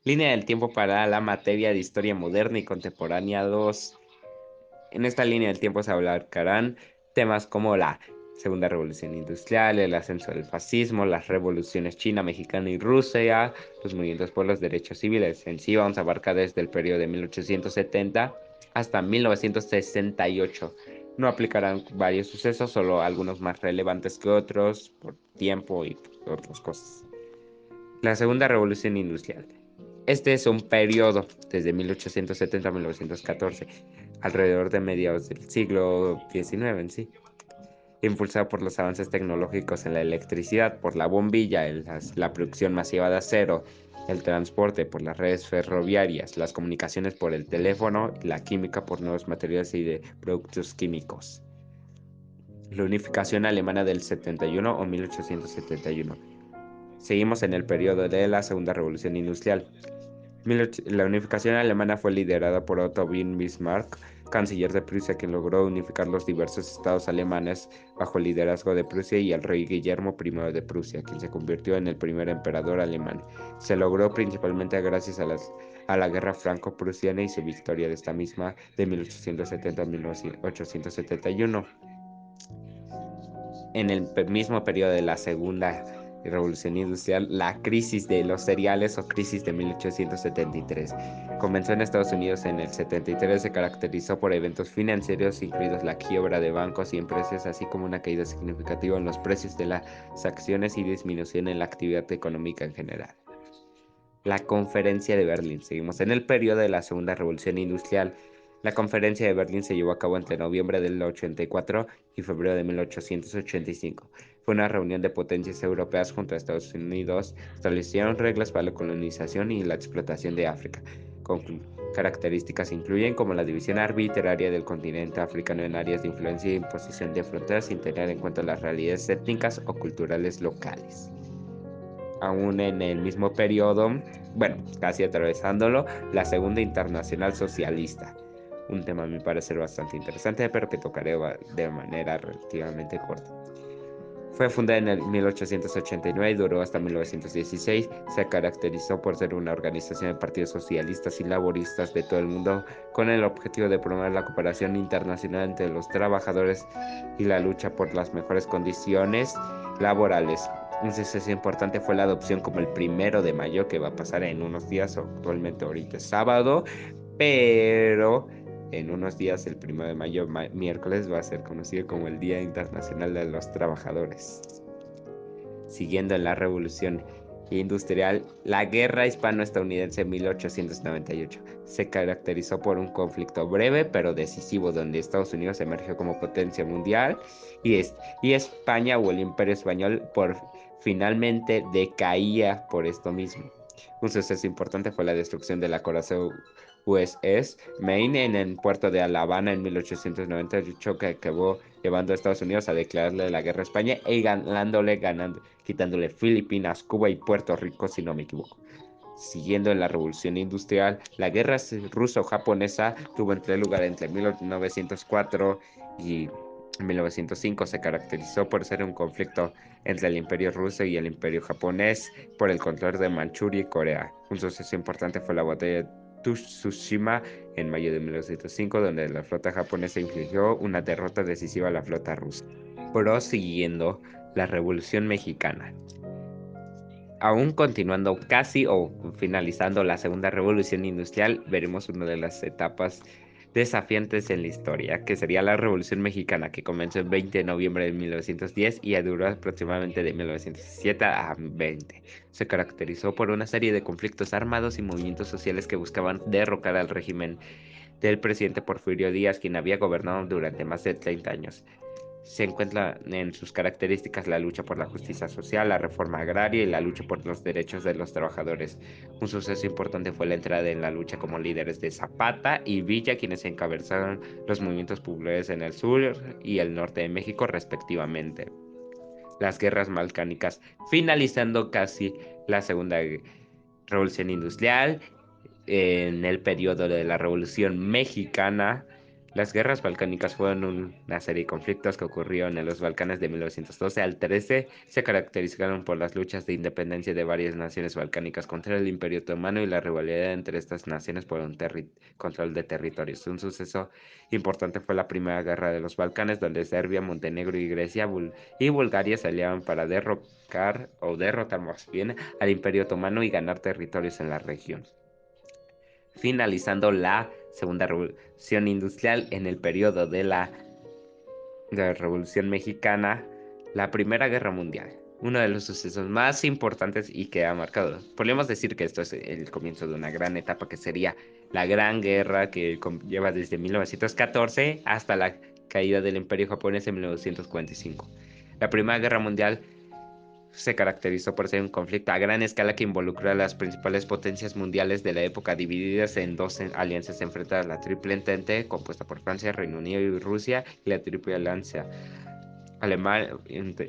Línea del tiempo para la materia de historia moderna y contemporánea 2. En esta línea del tiempo se abarcarán temas como la Segunda Revolución Industrial, el ascenso del fascismo, las revoluciones china, mexicana y Rusia, los movimientos por los derechos civiles. En sí vamos a abarcar desde el periodo de 1870 hasta 1968. No aplicarán varios sucesos, solo algunos más relevantes que otros, por tiempo y por otras cosas. La Segunda Revolución Industrial. Este es un periodo desde 1870 a 1914, alrededor de mediados del siglo XIX en sí, impulsado por los avances tecnológicos en la electricidad, por la bombilla, la producción masiva de acero, el transporte por las redes ferroviarias, las comunicaciones por el teléfono y la química por nuevos materiales y de productos químicos. La unificación alemana del 71 o 1871. Seguimos en el periodo de la Segunda Revolución Industrial. La unificación alemana fue liderada por Otto von Bismarck, canciller de Prusia, quien logró unificar los diversos estados alemanes bajo el liderazgo de Prusia y el rey Guillermo I de Prusia, quien se convirtió en el primer emperador alemán. Se logró principalmente gracias a la guerra franco-prusiana y su victoria de esta misma de 1870 a 1871. En el mismo periodo de la Segunda Revolución Industrial, la crisis de los cereales o crisis de 1873 comenzó en Estados Unidos en el 73. Se caracterizó por eventos financieros, incluidos la quiebra de bancos y empresas, así como una caída significativa en los precios de las acciones y disminución en la actividad económica en general. La Conferencia de Berlín. Seguimos en el periodo de la Segunda Revolución Industrial. La Conferencia de Berlín se llevó a cabo entre noviembre del 84 y febrero de 1885. Fue una reunión de potencias europeas junto a Estados Unidos. Establecieron reglas para la colonización y la explotación de África. Con características incluyen como la división arbitraria del continente africano en áreas de influencia e imposición de fronteras sin tener en cuenta las realidades étnicas o culturales locales. Aún en el mismo periodo, bueno, casi atravesándolo, la Segunda Internacional Socialista. Un tema a mi parecer bastante interesante, pero que tocaré de manera relativamente corta. Fue fundada en el 1889 y duró hasta 1916. Se caracterizó por ser una organización de partidos socialistas y laboristas de todo el mundo con el objetivo de promover la cooperación internacional entre los trabajadores y la lucha por las mejores condiciones laborales. Un suceso importante fue la adopción como el 1 de mayo, que va a pasar en unos días, actualmente ahorita es sábado, pero en unos días, el 1 de mayo, miércoles, va a ser conocido como el Día Internacional de los Trabajadores. Siguiendo en la Revolución Industrial, la Guerra Hispano-Estadounidense en 1898 se caracterizó por un conflicto breve pero decisivo donde Estados Unidos emergió como potencia mundial y España o el Imperio Español finalmente decaía por esto mismo. Un suceso importante fue la destrucción de la corazón USS Maine en el puerto de Alabama en 1898, que acabó llevando a Estados Unidos a declararle la guerra a España y quitándole Filipinas, Cuba y Puerto Rico, si no me equivoco. Siguiendo en la revolución industrial, la guerra ruso-japonesa tuvo lugar entre 1904 y 1905. Se caracterizó por ser un conflicto entre el imperio ruso y el imperio japonés por el control de Manchuria y Corea. Un suceso importante fue la batalla de Tsushima en mayo de 1905, donde la flota japonesa infligió una derrota decisiva a la flota rusa. Prosiguiendo, la Revolución Mexicana. Aún continuando casi o finalizando la Segunda Revolución Industrial, veremos una de las etapas desafiantes en la historia, que sería la Revolución Mexicana, que comenzó el 20 de noviembre de 1910 y duró aproximadamente de 1917 a 20. Se caracterizó por una serie de conflictos armados y movimientos sociales que buscaban derrocar al régimen del presidente Porfirio Díaz, quien había gobernado durante más de 30 años. Se encuentra en sus características la lucha por la justicia social, la reforma agraria y la lucha por los derechos de los trabajadores. Un suceso importante fue la entrada en la lucha como líderes de Zapata y Villa, quienes encabezaron los movimientos populares en el sur y el norte de México, respectivamente. Las guerras balcánicas, finalizando casi la Segunda Revolución Industrial. En el periodo de la Revolución Mexicana, Las guerras balcánicas fueron una serie de conflictos que ocurrieron en los Balcanes de 1912 al 13. Se caracterizaron por las luchas de independencia de varias naciones balcánicas contra el Imperio Otomano y la rivalidad entre estas naciones por un control de territorios. Un suceso importante fue la Primera Guerra de los Balcanes, donde Serbia, Montenegro y Grecia y Bulgaria se aliaban para derrotar más bien al Imperio Otomano y ganar territorios en la región, finalizando la Segunda Revolución Industrial en el periodo de la Revolución Mexicana, la Primera Guerra Mundial. Uno de los sucesos más importantes y que ha marcado. Podríamos decir que esto es el comienzo de una gran etapa que sería la Gran Guerra que lleva desde 1914 hasta la caída del Imperio japonés en 1945. La Primera Guerra Mundial se caracterizó por ser un conflicto a gran escala que involucró a las principales potencias mundiales de la época divididas en dos alianzas enfrentadas: la Triple Entente, compuesta por Francia, Reino Unido y Rusia, y la Triple Alianza,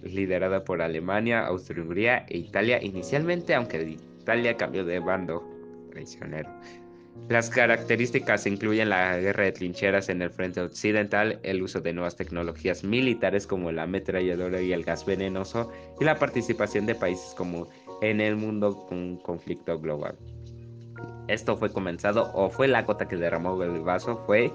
liderada por Alemania, Austria-Hungría e Italia inicialmente, aunque Italia cambió de bando traicionero. Las características incluyen la guerra de trincheras en el frente occidental, el uso de nuevas tecnologías militares como la ametralladora y el gas venenoso, y la participación de países como en el mundo con un conflicto global. Esto fue comenzado, o fue la gota que derramó el vaso, fue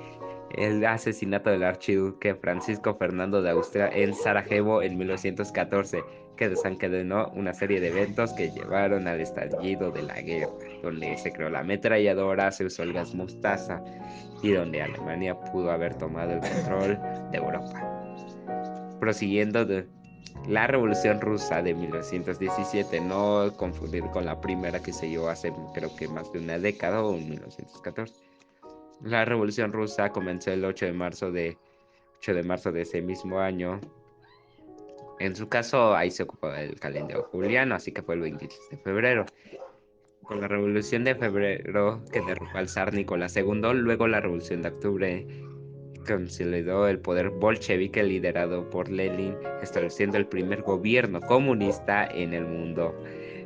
el asesinato del archiduque Francisco Fernando de Austria en Sarajevo en 1914, que desencadenó una serie de eventos que llevaron al estallido de la guerra, donde se creó la ametralladora, se usó el gas mostaza y donde Alemania pudo haber tomado el control de Europa. Prosiguiendo de la Revolución Rusa de 1917, no confundir con la primera que se llevó hace creo que más de una década, o en 1914. La Revolución Rusa comenzó el 8 de marzo de ese mismo año. En su caso, ahí se ocupó el calendario juliano, así que fue el 23 de febrero. Con la Revolución de Febrero, que derrocó al zar Nicolás II, luego la Revolución de Octubre consolidó el poder bolchevique liderado por Lenin, estableciendo el primer gobierno comunista en el mundo.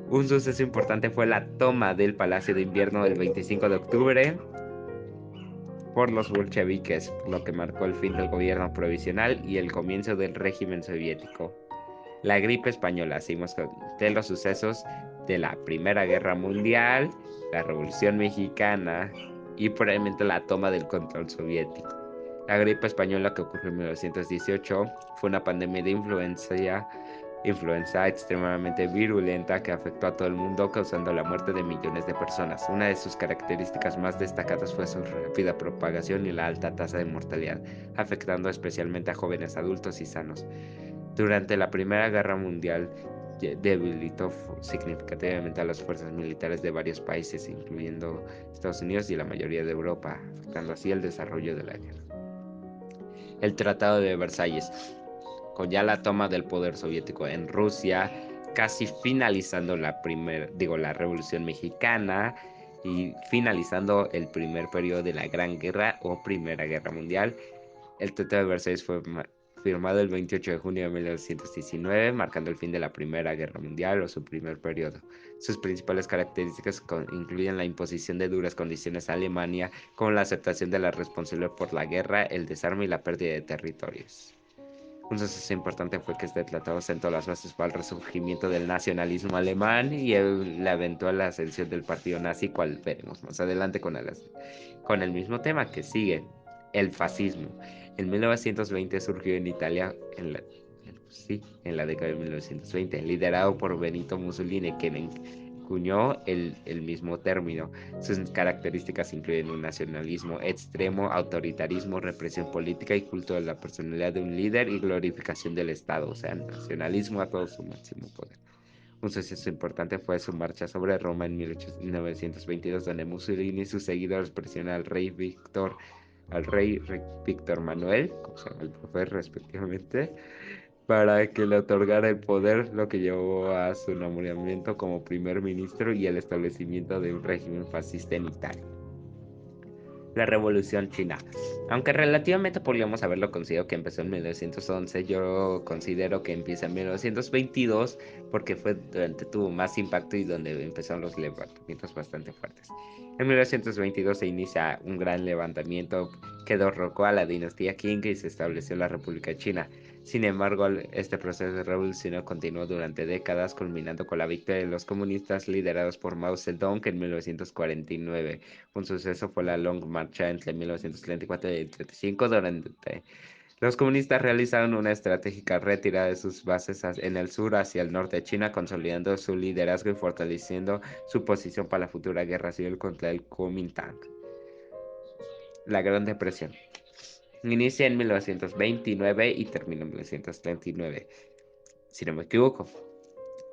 Un suceso importante fue la toma del Palacio de Invierno el 25 de octubre por los bolcheviques, lo que marcó el fin del gobierno provisional y el comienzo del régimen soviético. La gripe española, seguimos de los sucesos de la Primera Guerra Mundial, la Revolución Mexicana y probablemente la toma del control soviético. La gripe española, que ocurrió en 1918, fue una pandemia de influenza extremadamente virulenta que afectó a todo el mundo, causando la muerte de millones de personas. Una de sus características más destacadas fue su rápida propagación y la alta tasa de mortalidad, afectando especialmente a jóvenes adultos y sanos. Durante la Primera Guerra Mundial, debilitó significativamente a las fuerzas militares de varios países, incluyendo Estados Unidos y la mayoría de Europa, afectando así el desarrollo de la guerra. El Tratado de Versalles, con ya la toma del poder soviético en Rusia, casi finalizando la Revolución Mexicana y finalizando el primer periodo de la Gran Guerra o Primera Guerra Mundial. El Tratado de Versalles fue firmado el 28 de junio de 1919, marcando el fin de la Primera Guerra Mundial o su primer periodo. Sus principales características incluyen la imposición de duras condiciones a Alemania, como la aceptación de la responsabilidad por la guerra, el desarme y la pérdida de territorios. Un suceso importante fue que este tratado sentó las bases para el resurgimiento del nacionalismo alemán y la eventual ascensión del partido nazi, cual veremos más adelante con el mismo tema que sigue, el fascismo. En 1920 surgió en Italia, en la década de 1920, liderado por Benito Mussolini, quien acuñó el mismo término. Sus características incluyen un nacionalismo extremo, autoritarismo, represión política y culto de la personalidad de un líder y glorificación del Estado, o sea, nacionalismo a todo su máximo poder. Un suceso importante fue su marcha sobre Roma en 1922, donde Mussolini y sus seguidores presionaron al rey Víctor Manuel, como se llama el profe respectivamente, para que le otorgara el poder, lo que llevó a su nombramiento como primer ministro y el establecimiento de un régimen fascista en Italia. La Revolución China. Aunque relativamente podríamos haberlo considerado que empezó en 1911, yo considero que empieza en 1922 porque fue donde tuvo más impacto y donde empezaron los levantamientos bastante fuertes. En 1922 se inicia un gran levantamiento que derrocó a la dinastía Qing y se estableció la República China. Sin embargo, este proceso revolucionario continuó durante décadas, culminando con la victoria de los comunistas liderados por Mao Zedong en 1949. Un suceso fue la Long March entre 1934 y 1935, durante los comunistas realizaron una estratégica retirada de sus bases en el sur hacia el norte de China, consolidando su liderazgo y fortaleciendo su posición para la futura guerra civil contra el Kuomintang. La Gran Depresión. Inicia en 1929 y termina en 1939, si no me equivoco,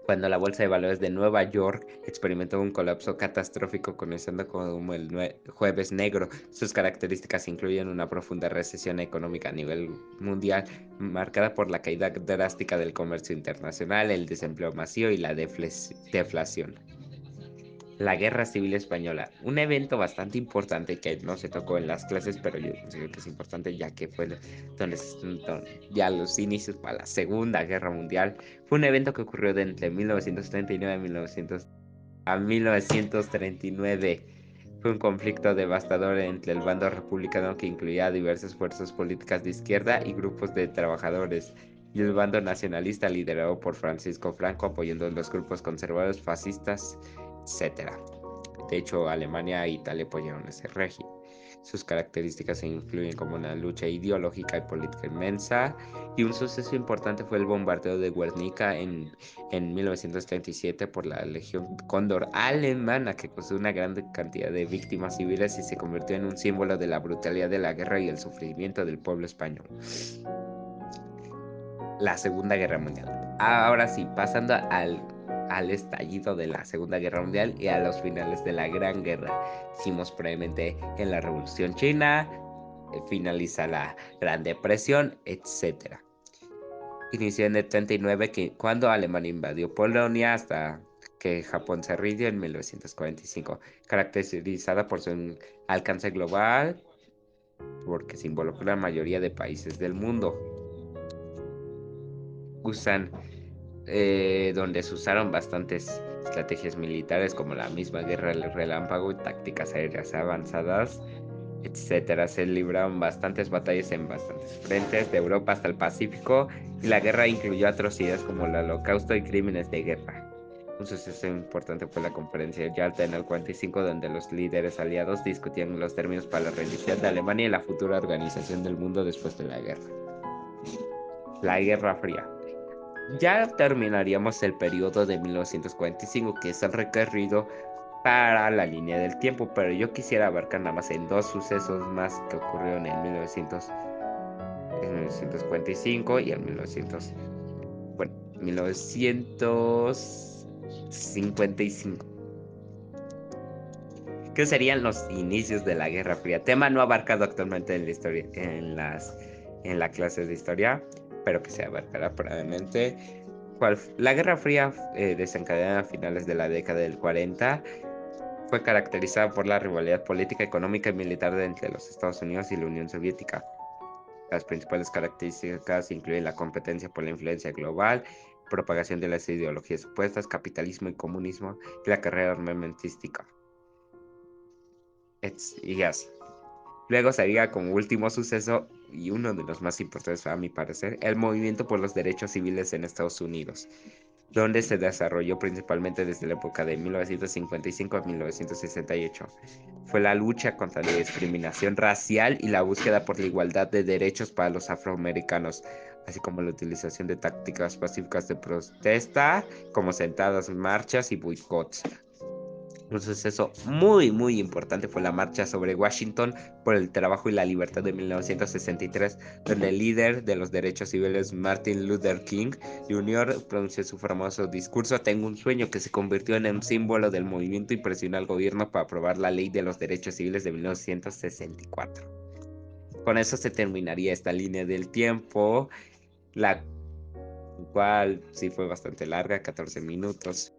cuando la Bolsa de Valores de Nueva York experimentó un colapso catastrófico conocido como el Jueves Negro. Sus características incluyen una profunda recesión económica a nivel mundial, marcada por la caída drástica del comercio internacional, el desempleo masivo y la deflación. La Guerra Civil Española, un evento bastante importante que no se tocó en las clases, pero yo considero que es importante ya que fue donde se sentaron ya los inicios para la Segunda Guerra Mundial. Fue un evento que ocurrió de entre 1939 a 1939. Fue un conflicto devastador entre el bando republicano que incluía a diversas fuerzas políticas de izquierda y grupos de trabajadores, y el bando nacionalista liderado por Francisco Franco apoyando a los grupos conservadores, fascistas, etc. De hecho, Alemania e Italia apoyaron ese régimen. Sus características se incluyen como una lucha ideológica y política inmensa, y un suceso importante fue el bombardeo de Guernica en 1937 por la Legión Cóndor alemana, que causó una gran cantidad de víctimas civiles y se convirtió en un símbolo de la brutalidad de la guerra y el sufrimiento del pueblo español. La Segunda Guerra Mundial. Ahora sí, pasando al estallido de la Segunda Guerra Mundial y a los finales de la Gran Guerra. Hicimos previamente en la Revolución China, finaliza la Gran Depresión, etc. Inició en el 39 cuando Alemania invadió Polonia hasta que Japón se rindió en 1945, caracterizada por su alcance global porque se involucró la mayoría de países del mundo. Donde se usaron bastantes estrategias militares como la misma guerra del relámpago y tácticas aéreas avanzadas, etcétera. Se libraron bastantes batallas en bastantes frentes, de Europa hasta el Pacífico, y la guerra incluyó atrocidades como el Holocausto y crímenes de guerra. Un suceso importante fue la conferencia de Yalta en el 45, donde los líderes aliados discutían los términos para la rendición de Alemania y la futura organización del mundo después de la guerra. La Guerra Fría. Ya terminaríamos el periodo de 1945, que es el recorrido para la línea del tiempo, pero yo quisiera abarcar nada más en dos sucesos más que ocurrieron en 1945 y en 1955. ¿Qué serían los inicios de la Guerra Fría? Tema no abarcado actualmente en la historia, en la clase de historia, pero que se abarcará probablemente. La Guerra Fría, desencadenada a finales de la década del 40, fue caracterizada por la rivalidad política, económica y militar entre los Estados Unidos y la Unión Soviética. Las principales características incluyen la competencia por la influencia global, propagación de las ideologías opuestas, capitalismo y comunismo, y la carrera armamentística. Luego sería como último suceso, y uno de los más importantes a mi parecer, el movimiento por los derechos civiles en Estados Unidos, donde se desarrolló principalmente desde la época de 1955 a 1968. Fue la lucha contra la discriminación racial y la búsqueda por la igualdad de derechos para los afroamericanos, así como la utilización de tácticas pacíficas de protesta, como sentadas, marchas y boicots. Un suceso muy importante fue la marcha sobre Washington por el trabajo y la libertad de 1963, donde el líder de los derechos civiles Martin Luther King Jr. pronunció su famoso discurso "Tengo un sueño", que se convirtió en un símbolo del movimiento y presionó al gobierno para aprobar la Ley de los Derechos Civiles de 1964. Con eso se terminaría esta línea del tiempo, la cual sí fue bastante larga, 14 minutos.